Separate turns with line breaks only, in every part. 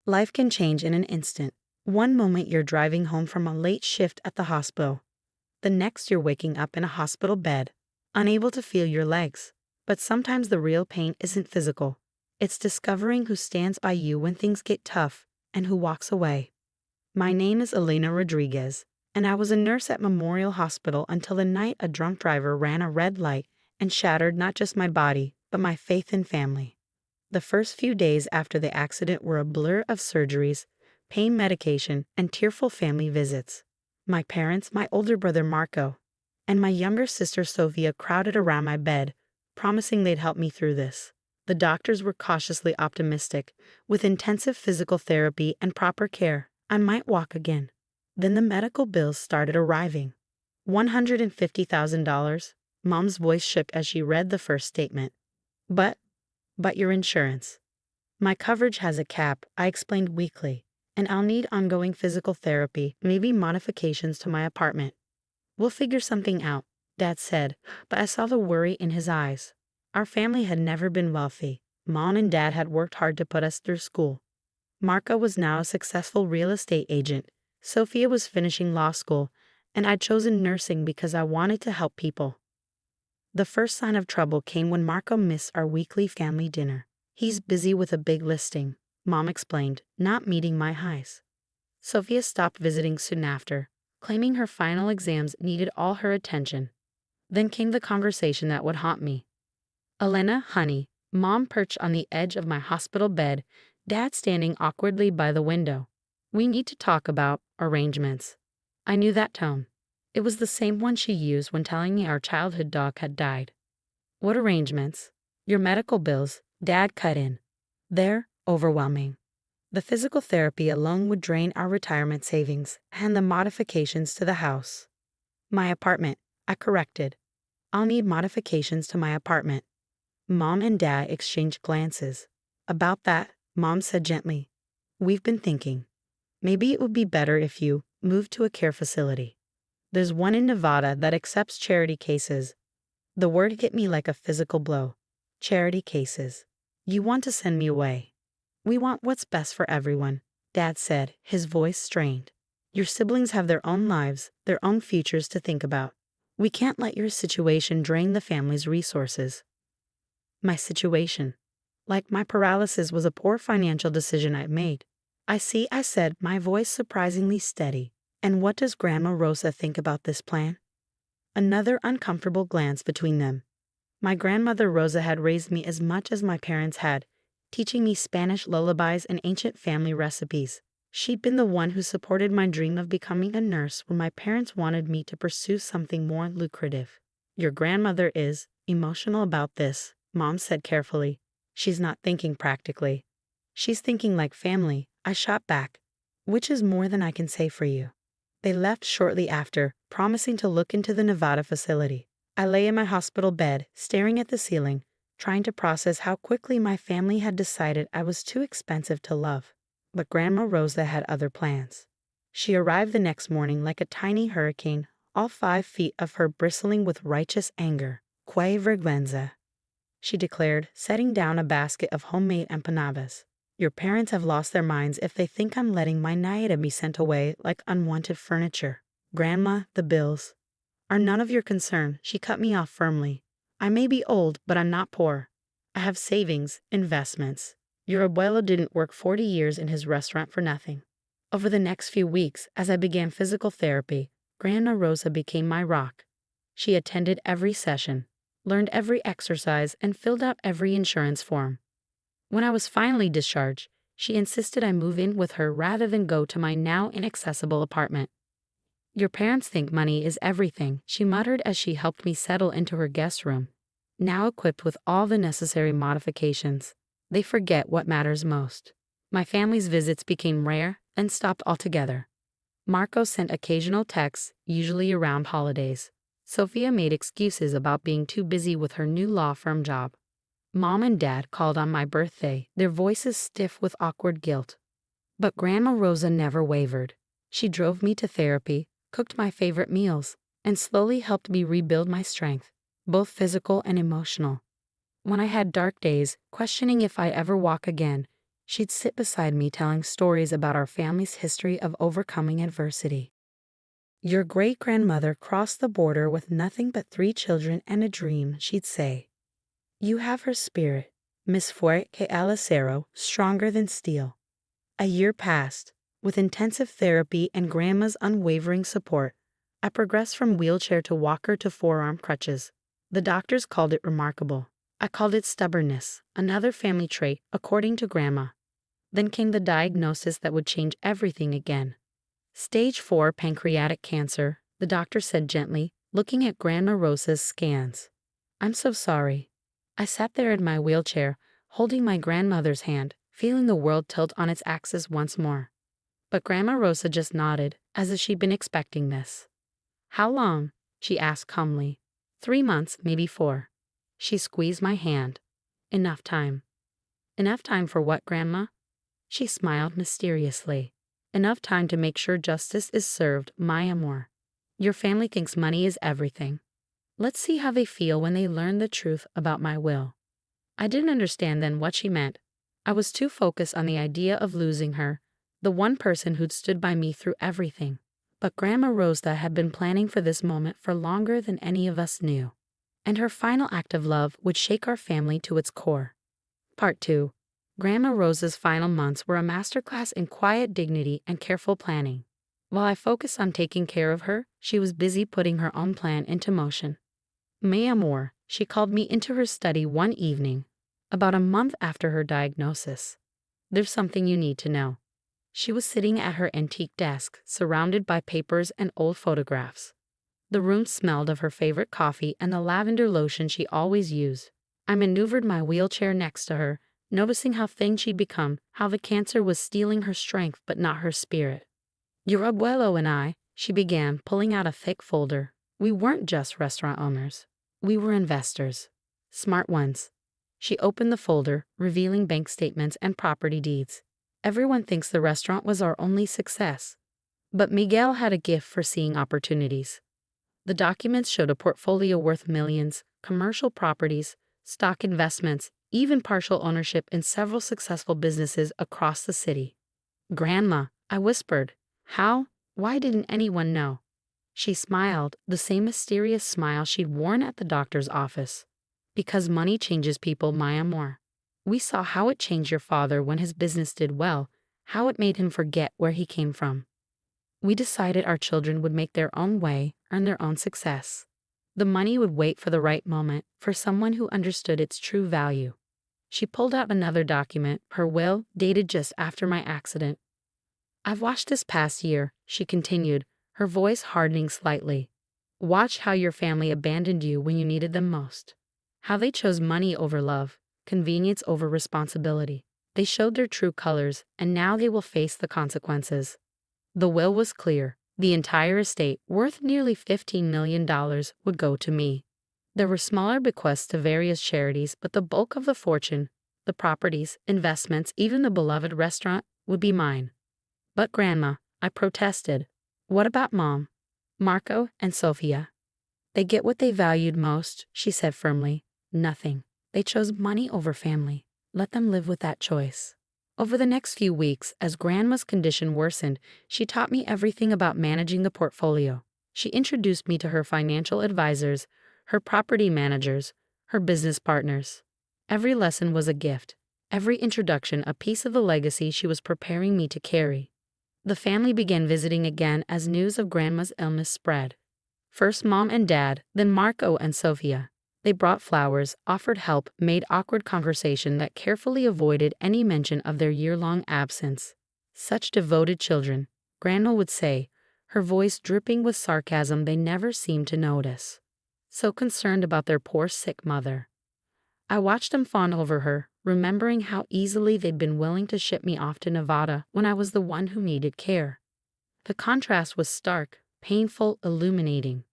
Life can change in an instant. One moment you're driving home from a late shift at the hospital. The next you're waking up in a hospital bed, unable to feel your legs. But sometimes the real pain isn't physical. It's discovering who stands by you when things get tough and who walks away. My name is Elena Rodriguez, and I was a nurse at Memorial Hospital until the night a drunk driver ran a red light and shattered not just my body, but my faith and family. The first few days after the accident were a blur of surgeries, pain medication, and tearful family visits. My parents, my older brother Marco, and my younger sister Sophia crowded around my bed, promising they'd help me through this. The doctors were cautiously optimistic. With intensive physical therapy and proper care, I might walk again. Then the medical bills started arriving. $150,000. Mom's voice shook as she read the first statement. But your insurance. My coverage has a cap, I explained weakly, and I'll need ongoing physical therapy, maybe modifications to my apartment. We'll figure something out, Dad said, but I saw the worry in his eyes. Our family had never been wealthy. Mom and Dad had worked hard to put us through school. Marco was now a successful real estate agent. Sophia was finishing law school, and I'd chosen nursing because I wanted to help people. The first sign of trouble came when Marco missed our weekly family dinner. He's busy with a big listing, Mom explained, not meeting my highs. Sophia stopped visiting soon after, claiming her final exams needed all her attention. Then came the conversation that would haunt me. Elena, honey, Mom perched on the edge of my hospital bed, Dad standing awkwardly by the window. We need to talk about arrangements. I knew that tone. It was the same one she used when telling me our childhood dog had died. What arrangements? Your medical bills, Dad cut in. They're overwhelming. The physical therapy alone would drain our retirement savings and the modifications to the house. My apartment, I corrected. I'll need modifications to my apartment. Mom and Dad exchanged glances. About that, Mom said gently, we've been thinking. Maybe it would be better if you moved to a care facility. There's one in Nevada that accepts charity cases. The word hit me like a physical blow. Charity cases. You want to send me away. We want what's best for everyone, Dad said, his voice strained. Your siblings have their own lives, their own futures to think about. We can't let your situation drain the family's resources. My situation. Like my paralysis was a poor financial decision I'd made. I see, I said, my voice surprisingly steady. And what does Grandma Rosa think about this plan? Another uncomfortable glance between them. My grandmother Rosa had raised me as much as my parents had, teaching me Spanish lullabies and ancient family recipes. She'd been the one who supported my dream of becoming a nurse when my parents wanted me to pursue something more lucrative. Your grandmother is emotional about this, Mom said carefully. She's not thinking practically. She's thinking like family, I shot back. Which is more than I can say for you. They left shortly after, promising to look into the Nevada facility. I lay in my hospital bed, staring at the ceiling, trying to process how quickly my family had decided I was too expensive to love. But Grandma Rosa had other plans. She arrived the next morning like a tiny hurricane, all 5 feet of her bristling with righteous anger. Que vergüenza, she declared, setting down a basket of homemade empanadas. Your parents have lost their minds if they think I'm letting my Naida be sent away like unwanted furniture. Grandma, the bills are none of your concern, she cut me off firmly. I may be old, but I'm not poor. I have savings, investments. Your abuelo didn't work 40 years in his restaurant for nothing. Over the next few weeks, as I began physical therapy, Grandma Rosa became my rock. She attended every session, learned every exercise, and filled out every insurance form. When I was finally discharged, she insisted I move in with her rather than go to my now inaccessible apartment. Your parents think money is everything, she muttered as she helped me settle into her guest room. Now equipped with all the necessary modifications, they forget what matters most. My family's visits became rare and stopped altogether. Marco sent occasional texts, usually around holidays. Sophia made excuses about being too busy with her new law firm job. Mom and Dad called on my birthday, their voices stiff with awkward guilt. But Grandma Rosa never wavered. She drove me to therapy, cooked my favorite meals, and slowly helped me rebuild my strength, both physical and emotional. When I had dark days, questioning if I ever walk again, She'd sit beside me telling stories about our family's history of overcoming adversity. Your great-grandmother crossed the border with nothing but 3 children and a dream, she'd say. You have her spirit, Miss Fuerte que el acero, stronger than steel. A year passed. With intensive therapy and Grandma's unwavering support, I progressed from wheelchair to walker to forearm crutches. The doctors called it remarkable. I called it stubbornness, another family trait, according to Grandma. Then came the diagnosis that would change everything again. Stage 4 pancreatic cancer, the doctor said gently, looking at Grandma Rosa's scans. I'm so sorry. I sat there in my wheelchair, holding my grandmother's hand, feeling the world tilt on its axis once more. But Grandma Rosa just nodded, as if she'd been expecting this. How long? She asked calmly. 3 months, maybe 4. She squeezed my hand. Enough time. Enough time for what, Grandma? She smiled mysteriously. Enough time to make sure justice is served, my amor. Your family thinks money is everything. Let's see how they feel when they learn the truth about my will. I didn't understand then what she meant. I was too focused on the idea of losing her, the one person who'd stood by me through everything. But Grandma Rosa had been planning for this moment for longer than any of us knew. And her final act of love would shake our family to its core. Part 2. Grandma Rosa's final months were a masterclass in quiet dignity and careful planning. While I focused on taking care of her, she was busy putting her own plan into motion. Mi amor, she called me into her study one evening, about a month after her diagnosis. There's something you need to know. She was sitting at her antique desk, surrounded by papers and old photographs. The room smelled of her favorite coffee and the lavender lotion she always used. I maneuvered my wheelchair next to her, noticing how thin she'd become, how the cancer was stealing her strength but not her spirit. Your abuelo and I, she began, pulling out a thick folder. We weren't just restaurant owners. We were investors. Smart ones. She opened the folder, revealing bank statements and property deeds. Everyone thinks the restaurant was our only success. But Miguel had a gift for seeing opportunities. The documents showed a portfolio worth millions, commercial properties, stock investments, even partial ownership in several successful businesses across the city. Grandma, I whispered. How? Why didn't anyone know? She smiled, the same mysterious smile she'd worn at the doctor's office. Because money changes people, my amor. We saw how it changed your father when his business did well, how it made him forget where he came from. We decided our children would make their own way, earn their own success. The money would wait for the right moment, for someone who understood its true value. She pulled out another document, her will, dated just after my accident. I've watched this past year, she continued, her voice hardening slightly. Watch how your family abandoned you when you needed them most. How they chose money over love, convenience over responsibility. They showed their true colors, and now they will face the consequences. The will was clear. The entire estate, worth nearly $15 million, would go to me. There were smaller bequests to various charities, but the bulk of the fortune, the properties, investments, even the beloved restaurant, would be mine. But Grandma, I protested. What about Mom, Marco, and Sophia? They get what they valued most, she said firmly. Nothing. They chose money over family. Let them live with that choice. Over the next few weeks, as Grandma's condition worsened, she taught me everything about managing the portfolio. She introduced me to her financial advisors, her property managers, her business partners. Every lesson was a gift, every introduction a piece of the legacy she was preparing me to carry. The family began visiting again as news of Grandma's illness spread. First Mom and Dad, then Marco and Sophia. They brought flowers, offered help, made awkward conversation that carefully avoided any mention of their year-long absence. Such devoted children, Grandma would say, her voice dripping with sarcasm they never seemed to notice. So concerned about their poor sick mother. I watched them fawn over her, remembering how easily they'd been willing to ship me off to Nevada when I was the one who needed care. The contrast was stark, painful, illuminating.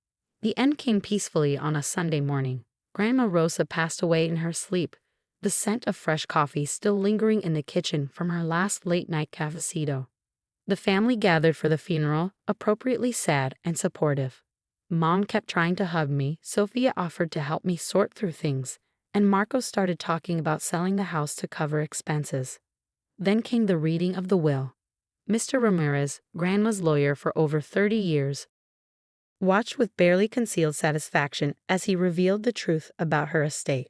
The end came peacefully on a Sunday morning. Grandma Rosa passed away in her sleep, the scent of fresh coffee still lingering in the kitchen from her last late-night cafecito. The family gathered for the funeral, appropriately sad and supportive. Mom kept trying to hug me, Sophia offered to help me sort through things, and Marco started talking about selling the house to cover expenses. Then came the reading of the will. Mr. Ramirez, Grandma's lawyer for over 30 years, watched with barely concealed satisfaction as he revealed the truth about her estate,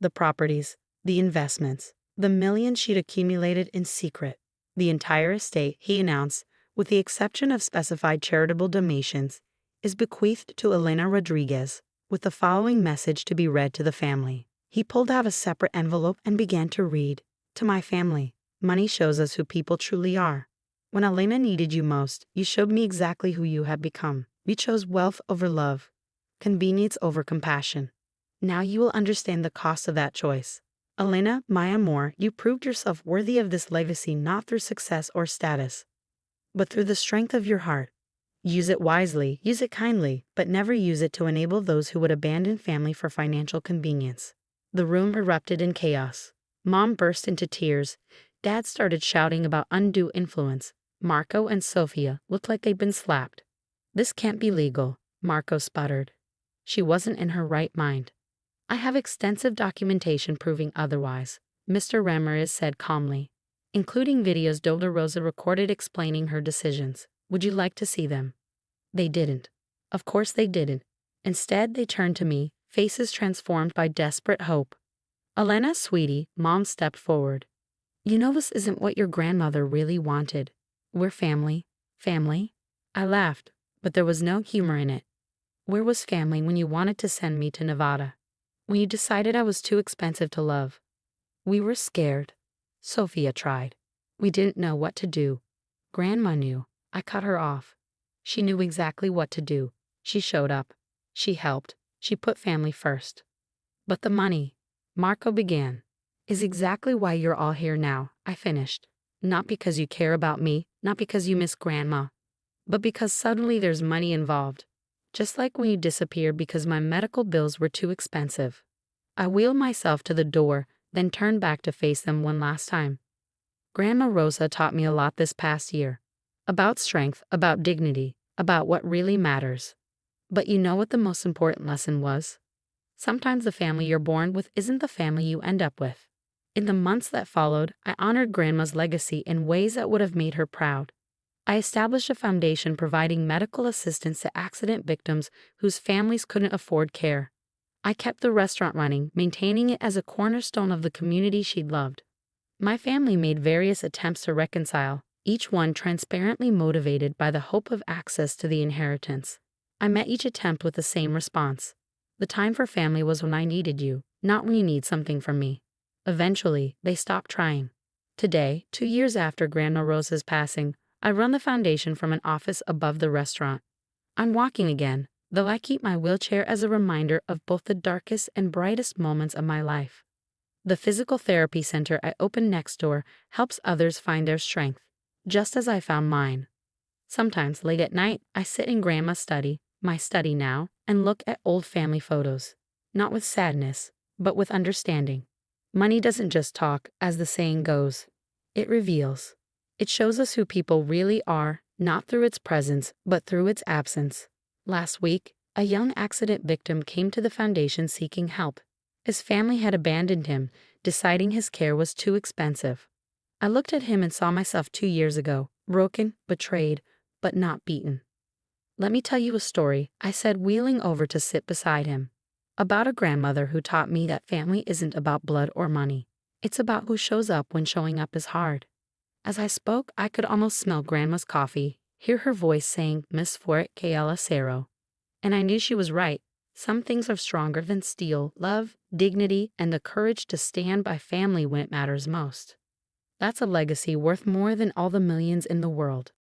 the properties, the investments, the millions she'd accumulated in secret. The entire estate, he announced, with the exception of specified charitable donations, is bequeathed to Elena Rodriguez, with the following message to be read to the family. He pulled out a separate envelope and began to read. To my family, money shows us who people truly are. When Elena needed you most, you showed me exactly who you have become. You chose wealth over love, convenience over compassion. Now you will understand the cost of that choice. Elena, my amor, you proved yourself worthy of this legacy not through success or status, but through the strength of your heart. Use it wisely, use it kindly, but never use it to enable those who would abandon family for financial convenience. The room erupted in chaos. Mom burst into tears. Dad started shouting about undue influence. Marco and Sophia looked like they'd been slapped. This can't be legal, Marco sputtered. She wasn't in her right mind. I have extensive documentation proving otherwise, Mr. Ramirez said calmly, including videos Dola Rosa recorded explaining her decisions. Would you like to see them? They didn't. Of course they didn't. Instead, they turned to me, faces transformed by desperate hope. Elena, sweetie, Mom stepped forward. You know this isn't what your grandmother really wanted. We're family. Family? I laughed, but there was no humor in it. Where was family when you wanted to send me to Nevada? When you decided I was too expensive to love? We were scared. Sophia tried. We didn't know what to do. Grandma knew. I cut her off. She knew exactly what to do. She showed up. She helped. She put family first. But the money, Marco began, is exactly why you're all here now, I finished. Not because you care about me, not because you miss Grandma, but because suddenly there's money involved. Just like when you disappeared because my medical bills were too expensive. I wheeled myself to the door, then turned back to face them one last time. Grandma Rosa taught me a lot this past year. About strength, about dignity, about what really matters. But you know what the most important lesson was? Sometimes the family you're born with isn't the family you end up with. In the months that followed, I honored Grandma's legacy in ways that would have made her proud. I established a foundation providing medical assistance to accident victims whose families couldn't afford care. I kept the restaurant running, maintaining it as a cornerstone of the community she'd loved. My family made various attempts to reconcile, each one transparently motivated by the hope of access to the inheritance. I met each attempt with the same response. The time for family was when I needed you, not when you need something from me. Eventually, they stopped trying. Today, 2 years after Grandma Rosa's passing, I run the foundation from an office above the restaurant. I'm walking again, though I keep my wheelchair as a reminder of both the darkest and brightest moments of my life. The physical therapy center I opened next door helps others find their strength, just as I found mine. Sometimes late at night, I sit in Grandma's study, my study now, and look at old family photos, not with sadness, but with understanding. Money doesn't just talk, as the saying goes. It reveals. It shows us who people really are, not through its presence, but through its absence. Last week, a young accident victim came to the foundation seeking help. His family had abandoned him, deciding his care was too expensive. I looked at him and saw myself 2 years ago, broken, betrayed, but not beaten. Let me tell you a story, I said, wheeling over to sit beside him. About a grandmother who taught me that family isn't about blood or money. It's about who shows up when showing up is hard. As I spoke, I could almost smell Grandma's coffee, hear her voice saying, Miss Fort que el acero. And I knew she was right. Some things are stronger than steel, love, dignity, and the courage to stand by family when it matters most. That's a legacy worth more than all the millions in the world.